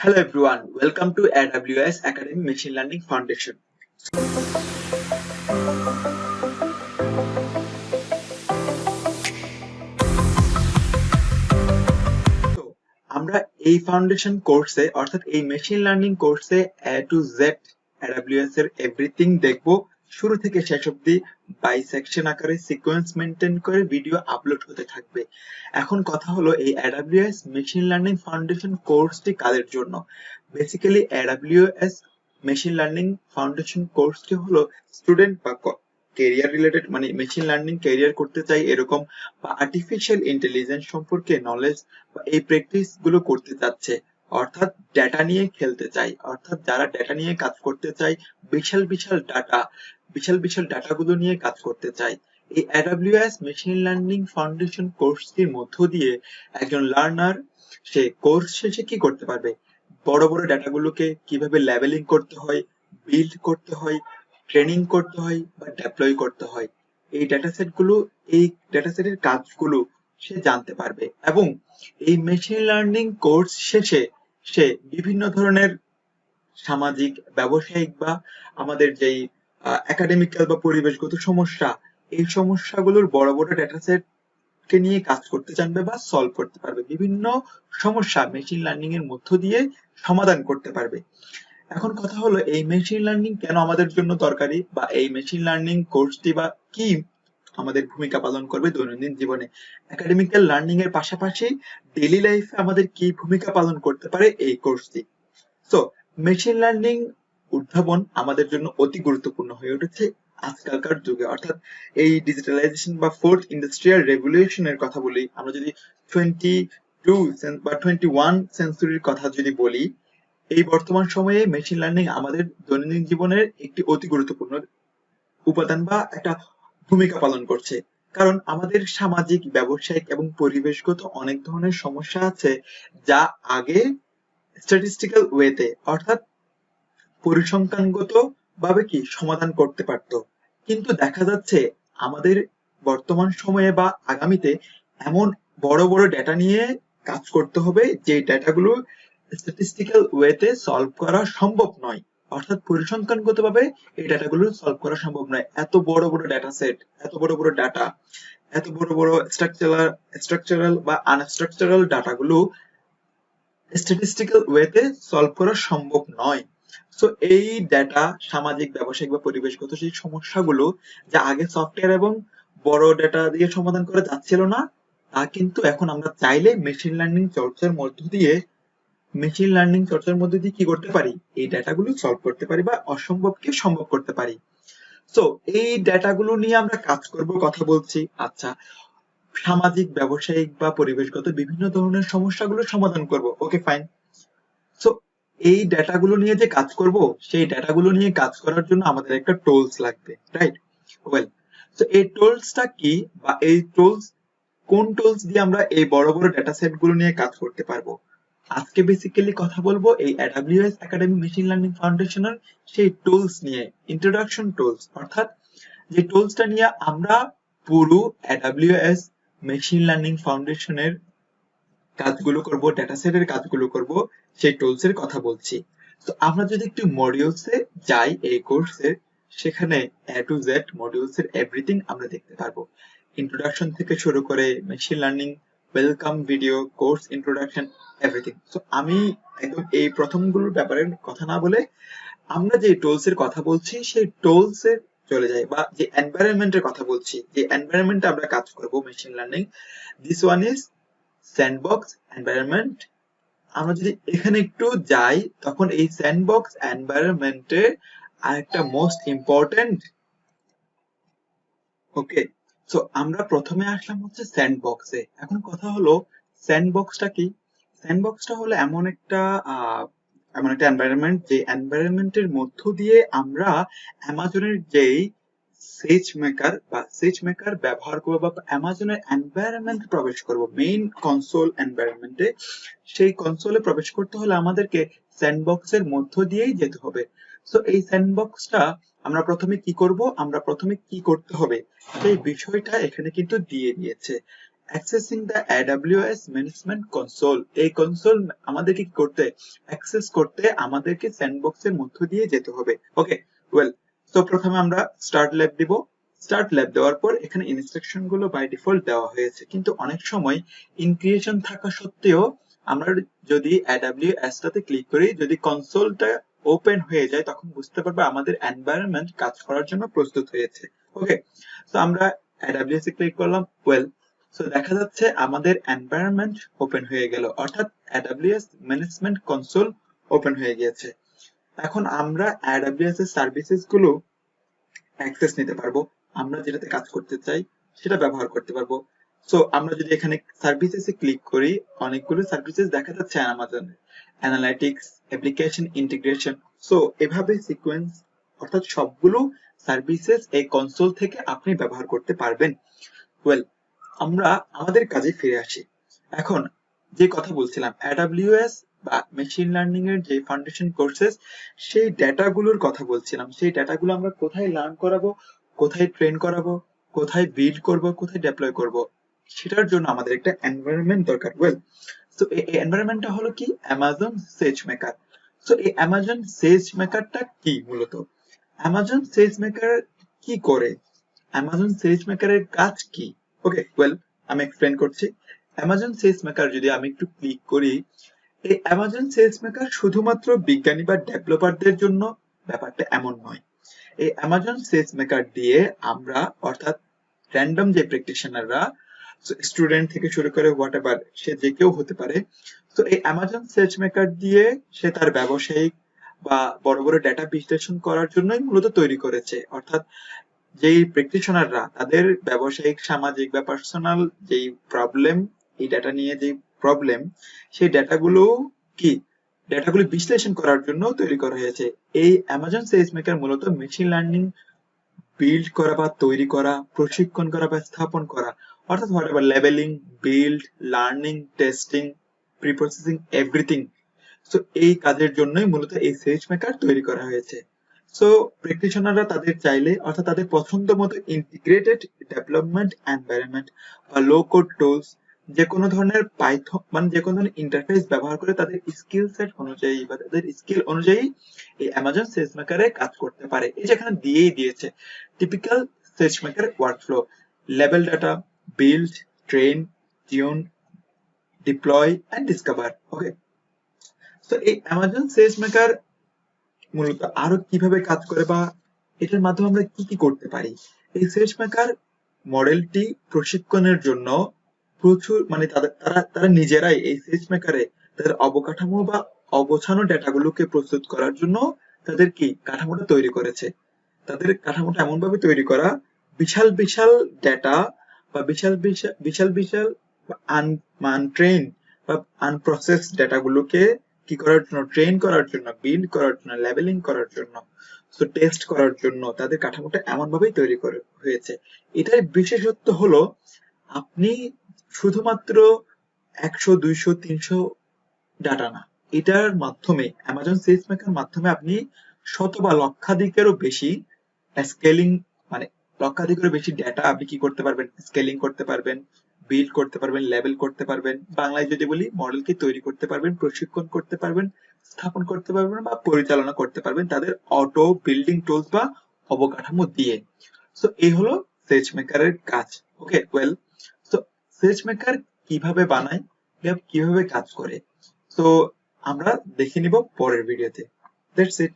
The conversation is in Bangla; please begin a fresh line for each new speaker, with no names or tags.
Hello everyone, welcome to Aws Academy Machine Learning Foundation. তো আমরা এই ফাউন্ডেশন কোর্সে অর্থাৎ এই মেশিন লার্নিং কোর্সে A to Z AWS এর এভরিথিং দেখবো শুরু থেকে শেষ অবধি বাই সেকশন আকারে সিকোয়েন্স মেনটেন করে ভিডিও আপলোড হতে থাকবে। এখন কথা হলো এই AWS মেশিন লার্নিং ফাউন্ডেশন কোর্সটি কাদের জন্য। Basically AWS machine learning foundation কোর্সটি হলো স্টুডেন্ট বা কেরিয়ার রিলেটেড মানে মেশিন লার্নিং ক্যারিয়ার করতে চাই এরকম বা আর্টিফিশিয়াল ইন্টেলিজেন্স সম্পর্কে নলেজ বা এই প্র্যাকটিস গুলো করতে চাচ্ছে অর্থাৎ ডেটা নিয়ে খেলতে চাই অর্থাৎ যারা ডেটা নিয়ে কাজ করতে চাই বিশাল ডাটা গুলো নিয়ে কাজ করতে চাই এই AWS মেশিন লার্নিং ফাউন্ডেশন কোর্সটির মধ্য দিয়ে একজন লার্নার সে কোর্স শেষে কি করতে পারবে বড় বড় ডাটাগুলোকে কিভাবে লেভেলিং করতে হয় বিল্ড করতে হয় ট্রেনিং করতে হয় বা ডেপ্লয় করতে হয় এই ডেটাসেটের কাজগুলো সে জানতে পারবে এবং এই মেশিন লার্নিং কোর্স শেষে সে বিভিন্ন ধরনের সামাজিক ব্যবসায়িক বা আমাদের যেই একাডেমিক্যাল বা পরিবেশগত সমস্যা এই সমস্যাগুলোর বড় বড় ডেটাসেট কে নিয়ে কাজ করতে জানবে বা সলভ করতে পারবে বিভিন্ন সমস্যা মেশিন লার্নিং এর মধ্য দিয়ে সমাধান করতে পারবে। এখন কথা হলো এই মেশিন লার্নিং কেন আমাদের জন্য দরকারি বা এই মেশিন লার্নিং কোর্সটি বা কি আমাদের ভূমিকা পালন করবে দৈনন্দিন জীবনে একাডেমিক্যাল লার্নিং এর পাশাপাশি ডেইলি লাইফে আমাদের কি ভূমিকা পালন করতে পারে এই কোর্সটি। সো মেশিন লার্নিং উদ্ভাবন আমাদের জন্য অতি গুরুত্বপূর্ণ হয়ে উঠেছে আজকালকার যুগে অর্থাৎ এই ডিজিটালাইজেশন বা ফোর্থ ইন্ডাস্ট্রিয়াল রেভলিউশনের কথা বলি আমরা যদি 22 বা 21 সেঞ্চুরির কথা যদি বলি এই বর্তমান সময়ে মেশিন লার্নিং আমাদের দৈনন্দিন জীবনের একটি অতি গুরুত্বপূর্ণ উপাদান বা একটা ভূমিকা পালন করছে কারণ আমাদের সামাজিক ব্যবসায়িক এবং পরিবেশগত অনেক ধরনের সমস্যা আছে যা আগে স্ট্যাটিস্টিক্যাল ওয়েতে অর্থাৎ পরিসংখ্যানগত ভাবে কি সমাধান করতে পারতো কিন্তু দেখা যাচ্ছে আমাদের বর্তমান সময়ে বা আগামীতে এমন বড় বড় ডেটা নিয়ে কাজ করতে হবে যে ডেটাগুলো স্ট্যাটিস্টিক্যাল ওয়েতে সলভ করা সম্ভব নয় অর্থাৎ পরিসংখ্যানগত ভাবে এই ডেটাগুলো সলভ করা সম্ভব নয় এত বড় বড় ডেটা সেট এত বড় বড় ডাটা এত বড় বড় স্ট্রাকচারাল বা আনস্ট্রাকচারাল ডাটাগুলো স্ট্যাটিস্টিক্যাল ওয়েতে সলভ করা সম্ভব নয়। সো এই ডেটা সামাজিক ব্যবসায়িক বা পরিবেশগত সেই সমস্যাগুলো যা আগে সফটওয়্যার এবং বড় ডেটা দিয়ে সমাধান করা যাচ্ছিল না তা কিন্তু এখন আমরা চাইলে মেশিন লার্নিং চর্চার মধ্য দিয়ে কি করতে পারি এই ডেটাগুলো সলভ করতে পারি বা অসম্ভবকে সম্ভব করতে পারি। সো এই ডেটাগুলো নিয়ে আমরা কাজ করব কথা বলছি আচ্ছা সামাজিক ব্যবসায়িক বা পরিবেশগত বিভিন্ন ধরনের সমস্যাগুলো সমাধান করব ওকে ফাইন। সো এই ডেটাগুলো নিয়ে যে কাজ করব সেই ডেটাগুলো নিয়ে কাজ করার জন্য আমাদের একটা টুলস লাগবে রাইট ওয়েল সো এই টুলসটা কি বা এই টুলস কোন টুলস দিয়ে আমরা এই বড় বড় ডেটা সেট গুলো নিয়ে কাজ করতে পারবো আজকে বেসিক্যালি কথা বলবো এই AWS একাডেমি মেশিন লার্নিং ফাউন্ডেশনের সেই টুলস নিয়ে ইন্ট্রোডাকশন টুলস অর্থাৎ যে টুলসটা নিয়ে আমরা পুরো AWS মেশিন লার্নিং ফাউন্ডেশনের কাজগুলো করব ডেটা সেটের কাজগুলো করব সেই টুলস এর কথা বলছি। তো আমরা যদি একটু মডিউলসে যাই এই কোর্সের সেখানে A to Z মডিউলস এর এভরিথিং আমরা দেখতে পারবো ইন্ট্রোডাকশন থেকে শুরু করে machine learning welcome video course introduction everything. So আমি একদম এই প্রথমগুলোর ব্যাপারে কথা না বলে আমরা যে টুলস এর কথা বলছি সেই টুলস এর চলে যাই বা যে এনভায়রনমেন্টের কথা বলছি যে এনভায়রনমেন্টে আমরা কাজ করব machine learning this one is sandbox environment. আমরা যদি এখানে একটু যাই তখন এই স্যান্ডবক্স এনভায়রনমেন্টের আরেকটা মোস্ট ইম্পর্টেন্ট ওকে সো আমরা প্রথমে আসলাম হচ্ছে স্যান্ডবক্সে। এখন কথা হলো স্যান্ডবক্সটা কি স্যান্ডবক্সটা হলো এমন একটা এনভায়রনমেন্ট যে এনভায়রনমেন্টের মধ্য দিয়ে আমরা অ্যামাজনের যেই সেজ মেকার ব্যবহার করবো বা অ্যামাজনের এনভায়রনমেন্ট প্রবেশ করব মেইন কনসোল এনভায়রনমেন্টে সেই কনসোলে প্রবেশ করতে হলে আমাদেরকে স্যান্ডবক্সের মধ্য দিয়েই যেতে হবে। সো এই স্যান্ডবক্সটা আমরা প্রথমে কি করতে হবে সেই বিষয়টা এখানে কিন্তু দিয়ে দিয়েছে accessing the AWS management console. এই কনসোল আমাদেরকে কি করতে, অ্যাক্সেস করতে আমাদেরকে স্যান্ডবক্সের মধ্য দিয়ে যেতে হবে। ওকে, ওয়েল, তো প্রথমে আমরা স্টার্ট ল্যাব দিব। স্টার্ট ল্যাব দেওয়ার পর এখানে ইনস্ট্রাকশন গুলো বাই ডিফল্ট দেওয়া হয়েছে, কিন্তু অনেক সময় ইনক্রিয়েশন থাকা সত্ত্বেও আমরা যদি AWS টাতে ক্লিক করি, যদি কনসোলটা ওপেন হয়ে যায়, তখন বুঝতে পারবে আমাদের এনভায়রনমেন্ট কাজ করার জন্য প্রস্তুত হয়েছে। ওকে, তো আমরা AWS এ ক্লিক করলাম। ওয়েল, সো দেখা যাচ্ছে আমাদের এনভায়রনমেন্ট ওপেন হয়ে গেল, অর্থাৎ AWS ম্যানেজমেন্ট কনসোল ওপেন হয়ে গিয়েছে। এখন আমরা AWS এর সার্ভিসেস গুলো অ্যাক্সেস নিতে পারবো, আমরা যেটাতে কাজ করতে চাই সেটা ব্যবহার করতে পারবো। সো আমরা যদি এখানে সার্ভিসেসে ক্লিক করি, অনেকগুলো সার্ভিসেস দেখা যাচ্ছে অ্যামাজনের, অ্যানালাইটিক্স, অ্যাপ্লিকেশন ইন্টিগ্রেশন। সো এভাবে সিকোয়েন্স, অর্থাৎ সবগুলো সার্ভিসেস এই কনসোল থেকে আপনি ব্যবহার করতে পারবেন। ওয়েল, আমরা আমাদের কাজে ফিরে আসি। এখন যে কথা বলছিলাম, AWS বা মেশিন লার্নিং এর যে ফাউন্ডেশন কোর্সেস, সেই ডেটাগুলোর কথা বলছিলাম। সেই ডেটাগুলো আমরা কোথায় লার্ন করাবো, কোথায় ট্রেন করাবো, কোথায় বিল্ড করব, কোথায় ডেপ্লয় করব, সেটার জন্য আমাদের একটা এনভায়রনমেন্ট দরকার। ওয়েল, তো এই এনভায়রনমেন্টটা হলো কি, অ্যামাজন সেজ মেকার। সো এই অ্যামাজন সেজ মেকারটা কি মূলত, অ্যামাজন সেজ মেকার কি করে, অ্যামাজন সেজ মেকারের কাজ কি? ওকে, ওয়েল, আমি এক্সপ্লেন করছি। অ্যামাজন সেজ মেকার যদি আমি একটু ক্লিক করি, এই অ্যামাজন সেজ মেকার শুধুমাত্র বিজ্ঞানী বা ডেভেলপারদের জন্য ব্যাপারটা এমন নয়। এই অ্যামাজন সেজ মেকার দিয়ে আমরা, অর্থাৎ র্যান্ডম যে প্র্যাকটিশনাররা, স্টুডেন্ট থেকে শুরু করে হোয়াট এভার, সে যে কেউ হতে পারে, তো এই অ্যামাজন সেজ মেকার দিয়ে সে তার ব্যবসায়িক বা বড় বড় ডেটা বিশ্লেষণ করার জন্যই মূলত তৈরি করেছে। অর্থাৎ যেই প্র্যাকটিশনাররা তাদের ব্যবসায়িক, সামাজিক বা পার্সোনাল যেই প্রবলেম, এই ডাটা নিয়ে যে প্রবলেম, সেই ডাটাগুলো কি, ডাটাগুলো বিশ্লেষণ করার জন্য তৈরি করা হয়েছে। এই অ্যামাজন সেজ মেকার মূলত মেশিন লার্নিং বিল্ড করা বা তৈরি করা, প্রশিক্ষণ করা বা স্থাপন করা, অর্থাৎ whatever labelling, build, learning, testing, preprocessing, everything. So এই কাজের জন্যই মূলত এই সেজ মেকার তৈরি করা হয়েছে। সো প্র্যাকটিশনাররা তাদের চাইলে, অর্থাৎ তাদের পছন্দ মতো ইন্টিগ্রেটেড ডেভেলপমেন্ট এনভায়রনমেন্ট বা লো কোড টুলস, যে কোনো ধরনের পাইথন, মানে যে কোনো ধরনের ইন্টারফেস ব্যবহার করে তাদের স্কিল সেট অনুযায়ী বা তাদের স্কিল অনুযায়ী এই অ্যামাজন সেজ মেকারে কাজ করতে পারে। এই যেখানে দিয়েই দিয়েছে টিপিক্যাল সেজ মেকার ওয়ার্কফ্লো: লেভেল data, build, train, tune, deploy and discover. Okay, তো এই অ্যামাজন সেজ মেকার মূলত আরো কিভাবে কাজ করে বা এটার মাধ্যমে আমরা কি কি করতে পারি। এই সেজ মেকার মডেলটি প্রশিক্ষণের জন্য প্রচুর, মানে তারা নিজেরাই এই সেজ মেকারে তাদের অবকাঠামো বা অগোছানো ডেটাগুলোকে প্রস্তুত করার জন্য তাদের কি কাঠামোটা তৈরি করেছে। তাদের কাঠামোটা এমন ভাবে তৈরি করা, বিশাল বিশাল ডেটা বা বিশাল বিশাল বিশাল বিশাল আনট্রেন বা আনপ্রসেস ডেটাগুলোকে কি করার জন্য, ট্রেন করার জন্য, বিল্ড করার জন্য, লেবেলিং করার জন্য, তো টেস্ট করার জন্য তাদের কাঠামোটা এমন ভাবেই তৈরি করে হয়েছে। এটার বিশেষত্ব হলো, আপনি শুধুমাত্র 100, 200, 300 ডাটা না, এটার মাধ্যমে, অ্যামাজন সেজ মেকার মাধ্যমে আপনি শত বা লক্ষাধিকেরও বেশি স্কেলিং, মানে লক্ষাধিকেরও বেশি ডেটা আপনি কি করতে পারবেন, স্কেলিং করতে পারবেন, বিল্ড করতে পারবেন, লেবেল করতে পারবেন, বাংলায় যদি বলি মডেলকে তৈরি করতে পারবেন, প্রশিক্ষণ করতে পারবেন, স্থাপন করতে পারবেন বা পরিচালনা করতে পারবেন তাদের অটো বিল্ডিং টুলস বা অবকাঠামো দিয়ে। সো এই হলো সেজ মেকারের কাজ। ওকে, ওয়েল, সো সেজ মেকার কিভাবে বানায়, কিভাবে কাজ করে, তো আমরা দেখে নিব পরের ভিডিওতে। That's it.